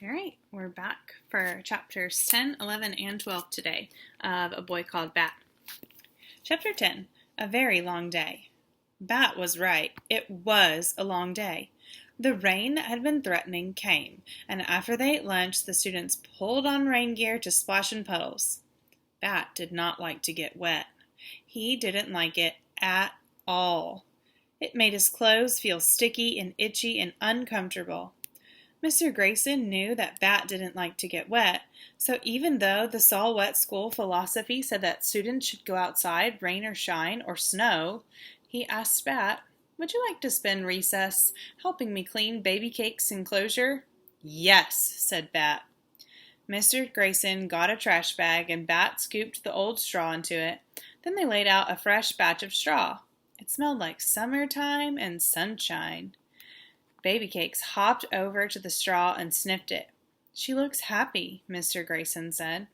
All right, we're back for chapters 10, 11, and 12 today of A Boy Called Bat. Chapter 10, A Very Long Day. Bat was right. It was a long day. The rain that had been threatening came, and after they ate lunch, the students pulled on rain gear to splash in puddles. Bat did not like to get wet. He didn't like it at all. It made his clothes feel sticky and itchy and uncomfortable. Mr. Grayson knew that Bat didn't like to get wet, so even though the Sol Wet School philosophy said that students should go outside, rain or shine or snow, he asked Bat, "Would you like to spend recess helping me clean Baby Cake's enclosure?" "Yes," said Bat. Mr. Grayson got a trash bag and Bat scooped the old straw into it. Then they laid out a fresh batch of straw. It smelled like summertime and sunshine. Baby Cakes hopped over to the straw and sniffed it. "She looks happy," Mr. Grayson said.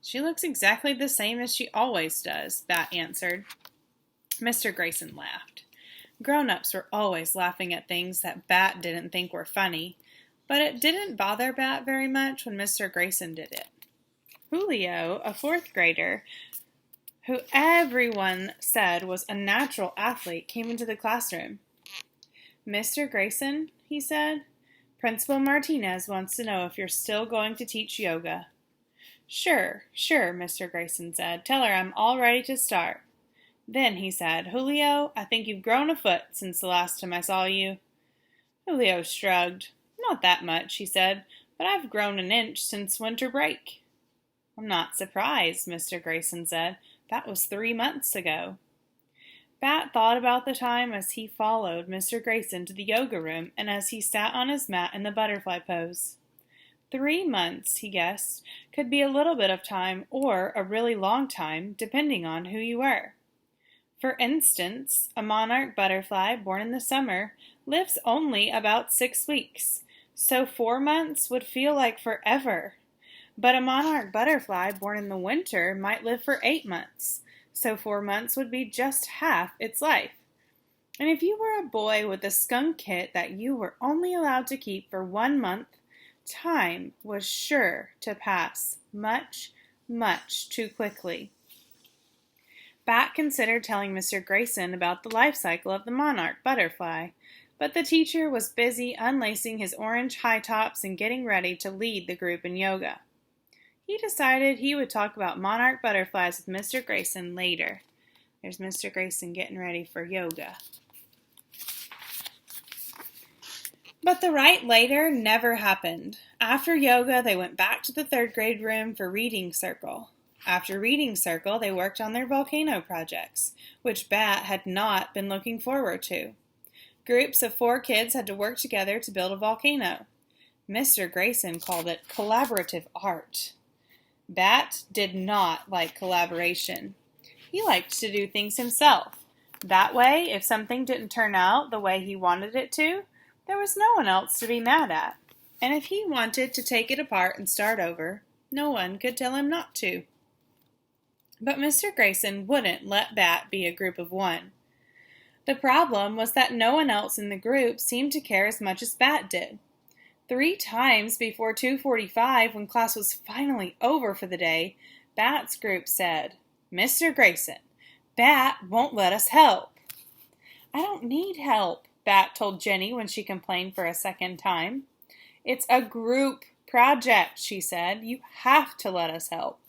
"She looks exactly the same as she always does," Bat answered. Mr. Grayson laughed. Grown-ups were always laughing at things that Bat didn't think were funny, but it didn't bother Bat very much when Mr. Grayson did it. Julio, a fourth grader, who everyone said was a natural athlete, came into the classroom. "Mr. Grayson," he said, "Principal Martinez wants to know if you're still going to teach yoga." Sure, Mr. Grayson said. "Tell her I'm all ready to start." Then he said, "Julio, I think you've grown a foot since the last time I saw you." Julio shrugged. "Not that much," he said, "but I've grown an inch since winter break." "I'm not surprised," Mr. Grayson said. "That was 3 months ago." Bat thought about the time as he followed Mr. Grayson to the yoga room and as he sat on his mat in the butterfly pose. 3 months, he guessed, could be a little bit of time or a really long time, depending on who you were. For instance, a monarch butterfly born in the summer lives only about 6 weeks, so 4 months would feel like forever. But a monarch butterfly born in the winter might live for 8 months, so 4 months would be just half its life. And if you were a boy with a skunk kit that you were only allowed to keep for 1 month, time was sure to pass much, much too quickly. Bat considered telling Mr. Grayson about the life cycle of the monarch butterfly, but the teacher was busy unlacing his orange high tops and getting ready to lead the group in yoga. He decided he would talk about monarch butterflies with Mr. Grayson later. There's Mr. Grayson getting ready for yoga. But the right later never happened. After yoga, they went back to the 3rd grade room for reading circle. After reading circle, they worked on their volcano projects, which Bat had not been looking forward to. Groups of 4 kids had to work together to build a volcano. Mr. Grayson called it collaborative art. Bat did not like collaboration. He liked to do things himself. That way, if something didn't turn out the way he wanted it to, there was no one else to be mad at. And if he wanted to take it apart and start over, no one could tell him not to. But Mr. Grayson wouldn't let Bat be a group of 1. The problem was that no one else in the group seemed to care as much as Bat did. 3 times before 2:45, when class was finally over for the day, Bat's group said, "Mr. Grayson, Bat won't let us help." "I don't need help," Bat told Jenny when she complained for a second time. "It's a group project," she said. "You have to let us help."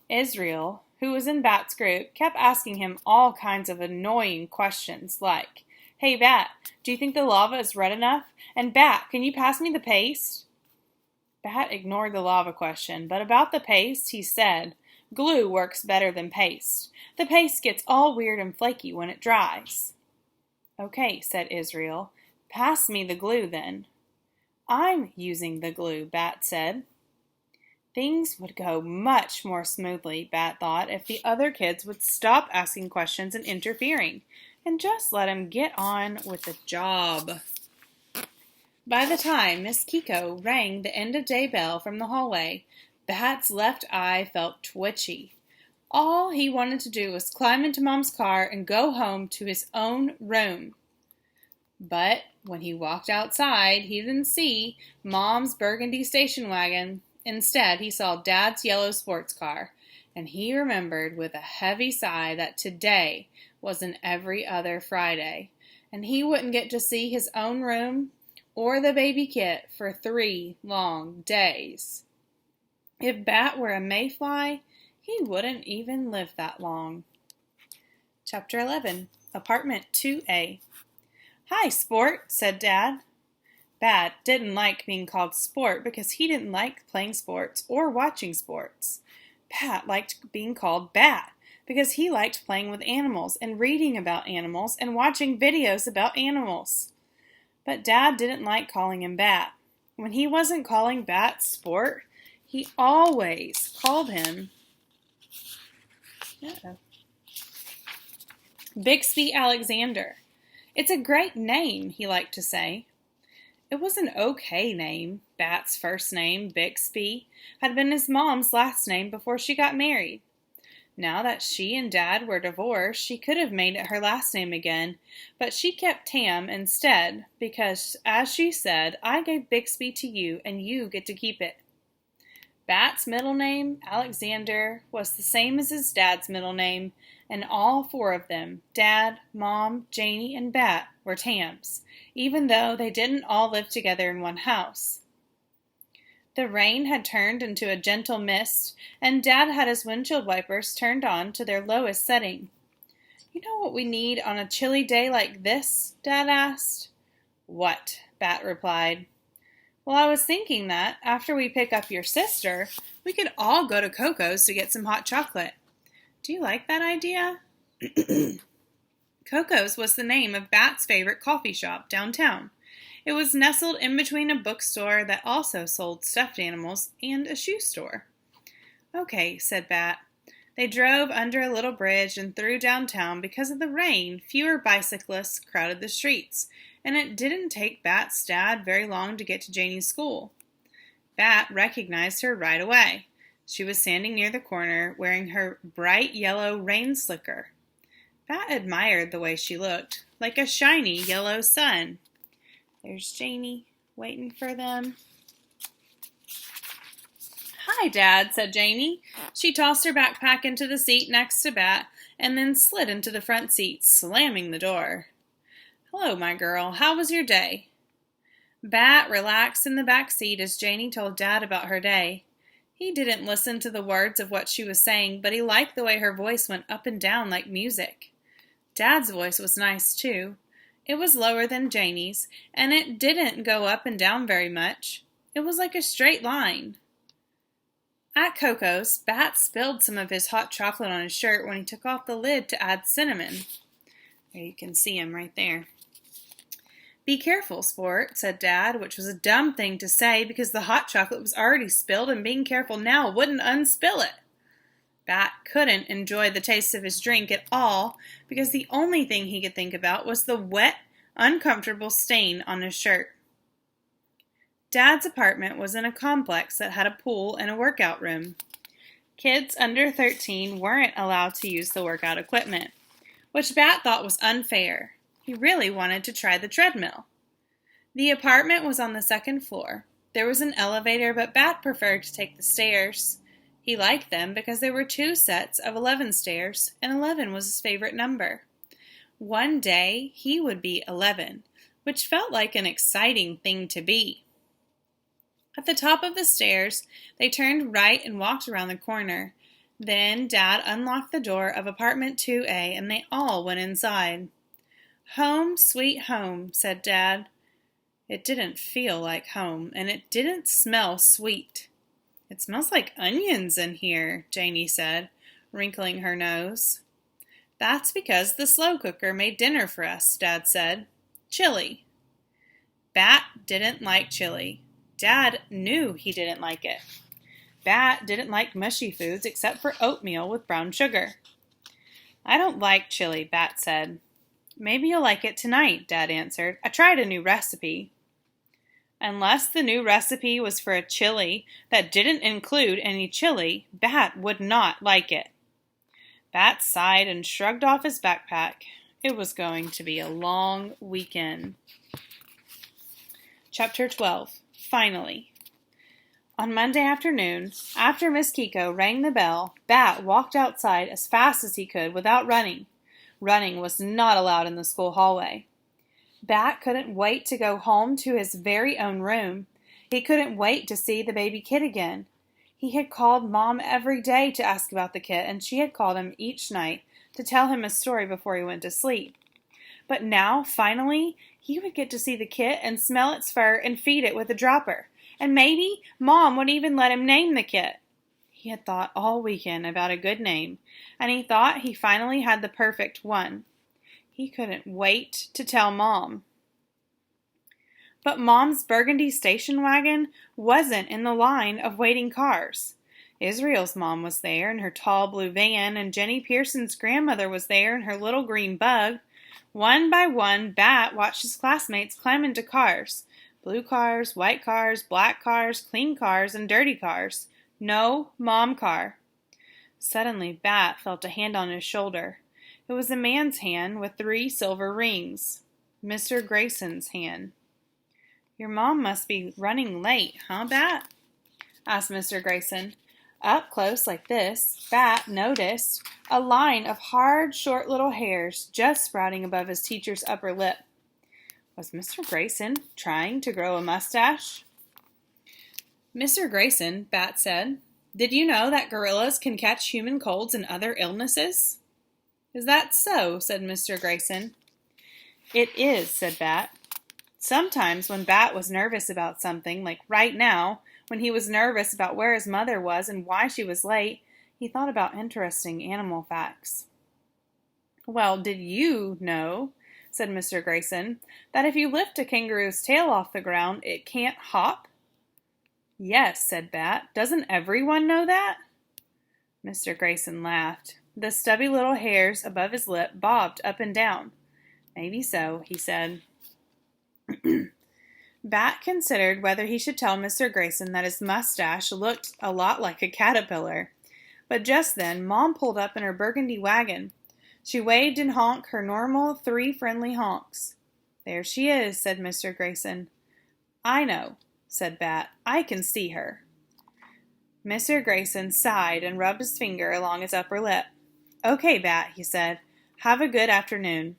Israel, who was in Bat's group, kept asking him all kinds of annoying questions like, "Hey Bat, do you think the lava is red enough? And Bat, can you pass me the paste?" Bat ignored the lava question, but about the paste, he said, "Glue works better than paste. The paste gets all weird and flaky when it dries." "Okay," said Israel. "Pass me the glue then." "I'm using the glue," Bat said. Things would go much more smoothly, Bat thought, if the other kids would stop asking questions and interfering, and just let him get on with the job. By the time Miss Kiko rang the end-of-day bell from the hallway, Bat's left eye felt twitchy. All he wanted to do was climb into Mom's car and go home to his own room. But When he walked outside, he didn't see Mom's burgundy station wagon. Instead, he saw Dad's yellow sports car, and he remembered with a heavy sigh that today was an every other Friday, and he wouldn't get to see his own room or the baby Kit for 3 long days. If Bat were a mayfly, he wouldn't even live that long. Chapter 11, Apartment 2A. "Hi, Sport," said Dad. Bat didn't like being called Sport because he didn't like playing sports or watching sports. Bat liked being called Bat because he liked playing with animals and reading about animals and watching videos about animals. But Dad didn't like calling him Bat. When he wasn't calling Bat Sport, he always called him Bixby Alexander. "It's a great name," he liked to say. It was an okay name. Bat's first name, Bixby, had been his mom's last name before she got married. Now that she and Dad were divorced, she could have made it her last name again, but she kept Tam instead because, as she said, "I gave Bixby to you and you get to keep it." Bat's middle name, Alexander, was the same as his dad's middle name, and all 4 of them, Dad, Mom, Janie, and Bat, were Tams, even though they didn't all live together in one house. The rain had turned into a gentle mist, and Dad had his windshield wipers turned on to their lowest setting. "You know what we need on a chilly day like this?" Dad asked. "What?" Bat replied. "Well, I was thinking that, after we pick up your sister, we could all go to Coco's to get some hot chocolate. Do you like that idea?" Coco's was the name of Bat's favorite coffee shop downtown. It was nestled in between a bookstore that also sold stuffed animals and a shoe store. "Okay," said Bat. They drove under a little bridge and through downtown. Because of the rain, fewer bicyclists crowded the streets, and it didn't take Bat's dad very long to get to Janie's school. Bat recognized her right away. She was standing near the corner, wearing her bright yellow rain slicker. Bat admired the way she looked, like a shiny yellow sun. There's Janie, waiting for them. "Hi, Dad," said Janie. She tossed her backpack into the seat next to Bat and then slid into the front seat, slamming the door. "Hello, my girl. How was your day?" Bat relaxed in the back seat as Janie told Dad about her day. He didn't listen to the words of what she was saying, but he liked the way her voice went up and down like music. Dad's voice was nice, too. It was lower than Janie's, and it didn't go up and down very much. It was like a straight line. At Coco's, Bat spilled some of his hot chocolate on his shirt when he took off the lid to add cinnamon. There you can see him right there. "Be careful, Sport," said Dad, which was a dumb thing to say because the hot chocolate was already spilled and being careful now wouldn't unspill it. Bat couldn't enjoy the taste of his drink at all because the only thing he could think about was the wet, uncomfortable stain on his shirt. Dad's apartment was in a complex that had a pool and a workout room. Kids under 13 weren't allowed to use the workout equipment, which Bat thought was unfair. He really wanted to try the treadmill. The apartment was on the 2nd floor. There was an elevator, but Bat preferred to take the stairs. He liked them because there were 2 sets of 11 stairs, and 11 was his favorite number. One day, he would be 11, which felt like an exciting thing to be. At the top of the stairs, they turned right and walked around the corner. Then Dad unlocked the door of apartment 2A, and they all went inside. "Home, sweet home," said Dad. It didn't feel like home, and it didn't smell sweet. "It smells like onions in here," Janie said, wrinkling her nose. "That's because the slow cooker made dinner for us," Dad said. "Chili." Bat didn't like chili. Dad knew he didn't like it. Bat didn't like mushy foods except for oatmeal with brown sugar. "I don't like chili," Bat said. "Maybe you'll like it tonight," Dad answered. "I tried a new recipe." Unless the new recipe was for a chili that didn't include any chili, Bat would not like it. Bat sighed and shrugged off his backpack. It was going to be a long weekend. Chapter 12. Finally. On Monday afternoon, after Miss Kiko rang the bell, Bat walked outside as fast as he could without running. Running was not allowed in the school hallway. Bat couldn't wait to go home to his very own room. He couldn't wait to see the baby kit again. He had called Mom every day to ask about the kit, and she had called him each night to tell him a story before he went to sleep. But now, finally, he would get to see the kit and smell its fur and feed it with a dropper. And maybe Mom would even let him name the kit. He had thought all weekend about a good name, and he thought he finally had the perfect one. He couldn't wait to tell Mom. But Mom's burgundy station wagon wasn't in the line of waiting cars. Israel's mom was there in her tall blue van, and Jenny Pearson's grandmother was there in her little green bug. One by one, Bat watched his classmates climb into cars. Blue cars, white cars, black cars, clean cars, and dirty cars. No Mom car. Suddenly, Bat felt a hand on his shoulder. It was a man's hand with 3 silver rings. Mr. Grayson's hand. "Your mom must be running late, huh, Bat?" asked Mr. Grayson. Up close like this, Bat noticed a line of hard, short little hairs just sprouting above his teacher's upper lip. Was Mr. Grayson trying to grow a mustache? "Mr. Grayson," Bat said, "did you know that gorillas can catch human colds and other illnesses?" "Is that so?" said Mr. Grayson. "It is," said Bat. Sometimes when Bat was nervous about something, like right now, when he was nervous about where his mother was and why she was late, he thought about interesting animal facts. "Well, did you know," said Mr. Grayson, "that if you lift a kangaroo's tail off the ground, it can't hop?" "Yes," said Bat. "Doesn't everyone know that?" Mr. Grayson laughed. The stubby little hairs above his lip bobbed up and down. "Maybe so," he said. Bat considered whether he should tell Mr. Grayson that his mustache looked a lot like a caterpillar. But just then, Mom pulled up in her burgundy wagon. She waved and honked her normal 3 friendly honks. "There she is," said Mr. Grayson. "I know," said Bat. "I can see her." Mr. Grayson sighed and rubbed his finger along his upper lip. "Okay, Bat," he said. "Have a good afternoon."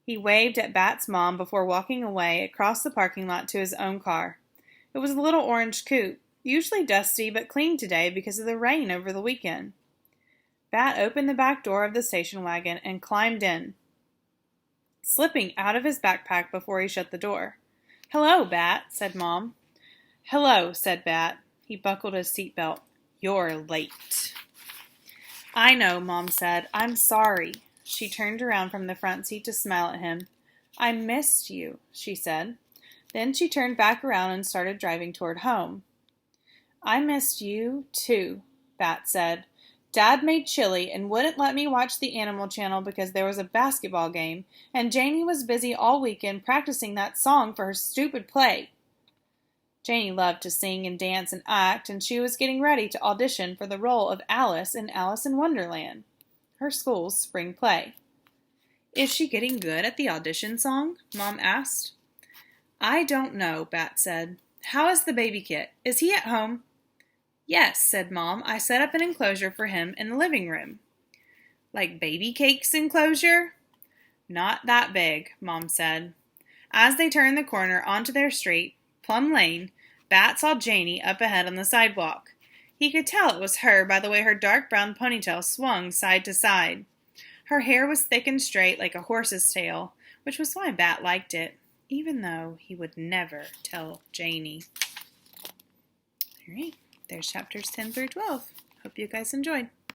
He waved at Bat's mom before walking away across the parking lot to his own car. It was a little orange coupe, usually dusty but clean today because of the rain over the weekend. Bat opened the back door of the station wagon and climbed in, slipping out of his backpack before he shut the door. "Hello, Bat," said Mom. "Hello," said Bat. He buckled his seatbelt. "You're late." "I know," Mom said. "I'm sorry." She turned around from the front seat to smile at him. "I missed you," she said. Then she turned back around and started driving toward home. "I missed you, too," Bat said. "Dad made chili and wouldn't let me watch the Animal Channel because there was a basketball game, and Janie was busy all weekend practicing that song for her stupid play." Janie loved to sing and dance and act, and she was getting ready to audition for the role of Alice in Alice in Wonderland, her school's spring play. "Is she getting good at the audition song?" Mom asked. "I don't know," Bat said. "How is the baby kit? Is he at home?" "Yes," said Mom. "I set up an enclosure for him in the living room." "Like baby cakes enclosure?" "Not that big," Mom said. As they turned the corner onto their street, Plum Lane, Bat saw Janie up ahead on the sidewalk. He could tell it was her by the way her dark brown ponytail swung side to side. Her hair was thick and straight like a horse's tail, which was why Bat liked it, even though he would never tell Janie. All right, there's chapters 10 through 12. Hope you guys enjoyed.